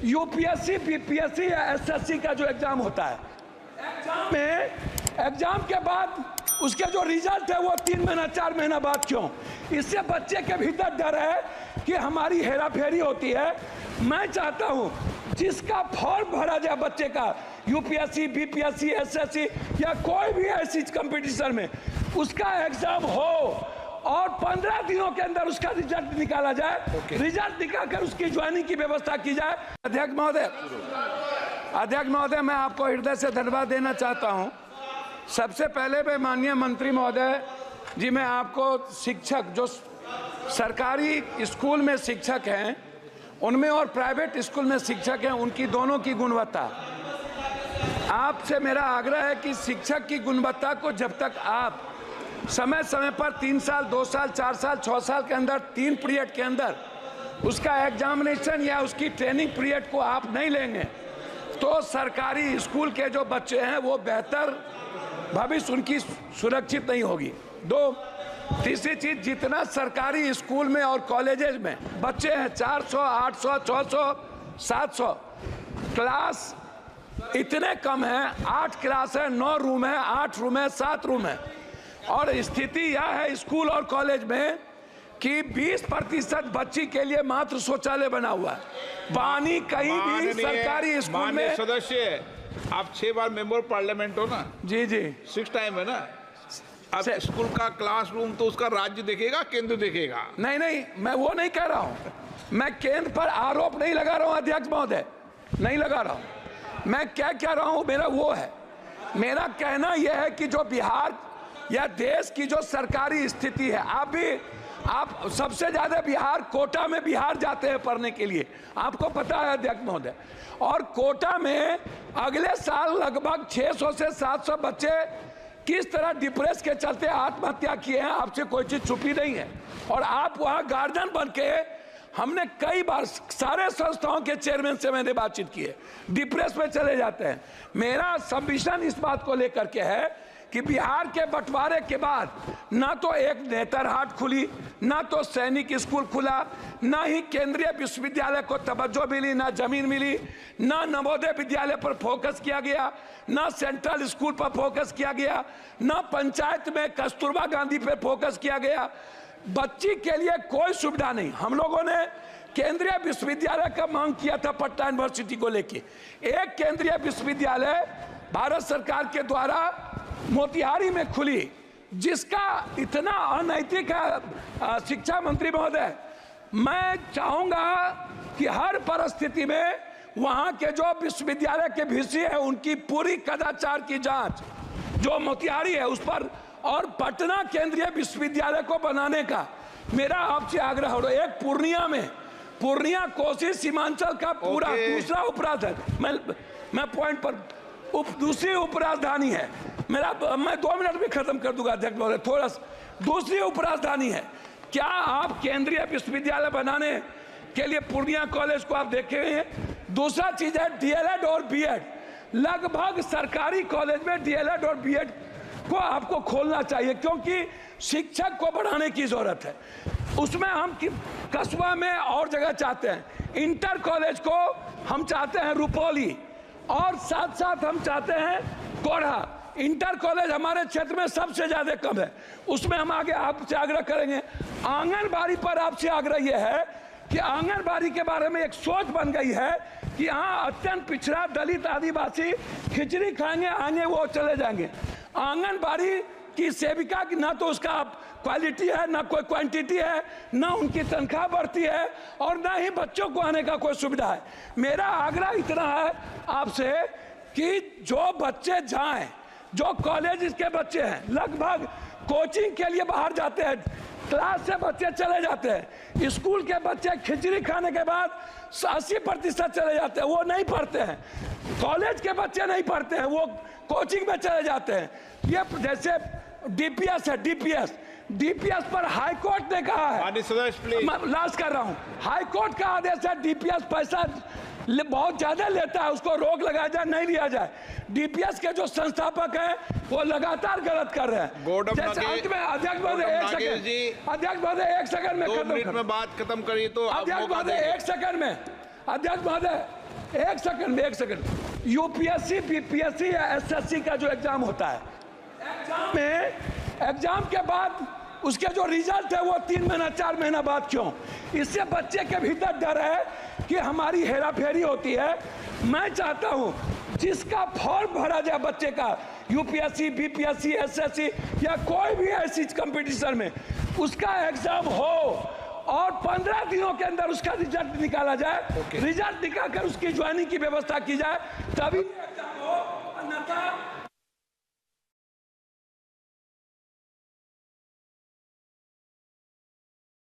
UPSC, BPSC या SSC का जो एग्जाम होता है, एग्जाम के बाद उसके जो रिजल्ट है वो 3 महीना 4 महीना बाद क्यों? इससे बच्चे के भीतर डर है कि हमारी हेराफेरी होती है। मैं चाहता हूं जिसका फॉर्म भरा जाए बच्चे का, यूपीएससी, बीपीएससी, एसएससी या कोई भी ऐसी कंपटीशन में, उसका एग्जाम हो और 15 दिनों के अंदर उसका रिजल्ट निकाला जाए। रिजल्ट निकालकर उसकी ज्वाइनिंग की व्यवस्था की जाए। अध्यक्ष महोदय, मैं आपको हृदय से धन्यवाद देना चाहता हूं। सबसे पहले मैं माननीय मंत्री महोदय जी, मैं आपको शिक्षक जो सरकारी स्कूल में शिक्षक हैं उनमें और प्राइवेट स्कूल में शिक्षक हैं, उनकी दोनों की गुणवत्ता, आपसे मेरा आग्रह है कि शिक्षक की गुणवत्ता को जब तक आप समय समय पर 3 साल, 2 साल, 4 साल, 6 साल के अंदर 3 पीरियड के अंदर उसका एग्जामिनेशन या उसकी ट्रेनिंग पीरियड को आप नहीं लेंगे तो सरकारी स्कूल के जो बच्चे हैं वो बेहतर भविष्य उनकी सुरक्षित नहीं होगी। तीसरी चीज, जितना सरकारी स्कूल में और कॉलेजेस में बच्चे हैं 400, 800, 600, 700, क्लास इतने कम हैं। 8 क्लास है, 9 रूम है, 8 रूम है, 7 रूम है। और स्थिति यह है स्कूल और कॉलेज में कि 20% बच्ची के लिए मात्र शौचालय बना हुआ है। पानी कहीं भी सरकारी स्कूल में। सदस्य, आप 6 बार मेंबर पार्लियामेंट हो ना? जी जी, 6 टाइम है ना। अब स्कूल का क्लासरूम तो उसका राज्य देखेगा, केंद्र देखेगा? नहीं, मैं वो नहीं कह रहा हूँ। मैं केंद्र पर आरोप नहीं लगा रहा हूँ अध्यक्ष महोदय, नहीं लगा रहा हूँ। मैं क्या कह रहा हूँ, मेरा वो है, मेरा कहना यह है कि जो बिहार या देश की जो सरकारी स्थिति है, आप सबसे ज्यादा बिहार, कोटा में बिहार जाते हैं पढ़ने के लिए, आपको पता है अध्यक्ष महोदय। और कोटा में अगले साल लगभग 600 से 700 बच्चे किस तरह डिप्रेस के चलते आत्महत्या किए हैं, आपसे कोई चीज छुपी नहीं है। और आप वहां गार्जियन बन के, हमने कई बार सारे संस्थाओं के चेयरमैन से मैंने बातचीत की है, डिप्रेस में चले जाते हैं। मेरा सबमिशन इस बात को लेकर के है कि बिहार के बंटवारे के बाद ना तो एक नेतरहाट खुली, ना तो सैनिक स्कूल खुला, ना ही केंद्रीय विश्वविद्यालय को तवज्जो मिली, ना जमीन मिली, ना नवोदय विद्यालय पर फोकस किया गया, ना सेंट्रल स्कूल पर फोकस किया गया, ना पंचायत में कस्तूरबा गांधी पर फोकस किया गया। बच्ची के लिए कोई सुविधा नहीं। हम लोगों ने केंद्रीय विश्वविद्यालय का मांग किया था पटना यूनिवर्सिटी को लेके। एक केंद्रीय विश्वविद्यालय भारत सरकार के द्वारा मोतिहारी में खुली, जिसका इतना अनैतिक है शिक्षा मंत्री महोदय। मैं चाहूंगा कि हर परिस्थिति में वहां के जो विश्वविद्यालय के वीसी है उनकी पूरी कदाचार की जांच जो मोतिहारी है उस पर, और पटना केंद्रीय विश्वविद्यालय को बनाने का मेरा आपसे आग्रह हो। एक पूर्णिया कोसी सीमांचल का पूरा दूसरा उपराजधानी, मैं पॉइंट पर दूसरी उपराजधानी है मेरा, मैं 2 मिनट में खत्म कर दूंगा अध्यक्ष महोदय, थोड़ा दूसरी उपराजधानी है। क्या आप केंद्रीय विश्वविद्यालय बनाने के लिए पूर्णिया कॉलेज को आप देखे हैं? दूसरा चीज है डीएलएड और बीएड। लगभग सरकारी कॉलेज में डीएलएड और बीएड को आपको खोलना चाहिए, क्योंकि शिक्षक को बढ़ाने की जरूरत है। उसमें हम कस्बा में और जगह चाहते हैं। इंटर कॉलेज को हम चाहते हैं रुपौली, और साथ साथ हम चाहते हैं कोढ़ा। इंटर कॉलेज हमारे क्षेत्र में सबसे ज्यादा कम है, उसमें हम आगे आपसे आग्रह करेंगे। आंगनबाड़ी पर आपसे आग्रह यह है कि आंगनबाड़ी के बारे में एक सोच बन गई है कि यहाँ अत्यंत पिछड़ा दलित आदिवासी खिचड़ी खाएंगे, आएंगे वो चले जाएंगे। आंगनबाड़ी की सेविका की ना तो उसका क्वालिटी है, ना कोई क्वांटिटी है, ना उनकी तनख्वाह बढ़ती है, और ना ही बच्चों को आने का कोई सुविधा है। मेरा आग्रह इतना है आपसे कि जो बच्चे जाएं, जो कॉलेज के बच्चे हैं, लगभग कोचिंग के लिए बाहर जाते हैं, क्लास से बच्चे चले जाते हैं, स्कूल के बच्चे खिचड़ी खाने के बाद 80% चले जाते हैं, वो नहीं पढ़ते हैं। कॉलेज के बच्चे नहीं पढ़ते हैं, वो कोचिंग में चले जाते हैं। ये जैसे डीपीएस है, डीपीएस पर हाई कोर्ट ने कहा है, लास्ट कर रहा हूं, हाई कोर्ट का आदेश है डीपीएस पैसा बहुत ज्यादा लेता है, उसको रोक लगाया जाए, नहीं लिया जाए। डीपीएस के जो संस्थापक हैं वो लगातार गलत कर रहे हैं। जैसे अंत में अध्यक्ष महोदय 1 सेकंड, अध्यक्ष महोदय 1 सेकंड में 2 मिनट में बात खत्म करिए तो अध्यक्ष महोदय 1 सेकंड में अध्यक्ष महोदय एक सेकंड, यूपीएससी, बीपीएससी या एसएससी का जो एग्जाम होता है, एग्जाम के बाद उसके जो रिजल्ट है वो 3 महीना 4 महीना बाद क्यों? इससे बच्चे के भीतर डर है कि हमारी हेराफेरी होती है। मैं चाहता हूं जिसका फॉर्म भरा जाए बच्चे का, यूपीएससी, बीपीएससी, एसएससी या कोई भी ऐसी कंपटीशन में, उसका एग्जाम हो और 15 दिनों के अंदर उसका रिजल्ट निकाला जाए। रिजल्ट निकालकर उसकी ज्वाइनिंग की व्यवस्था की जाए, तभी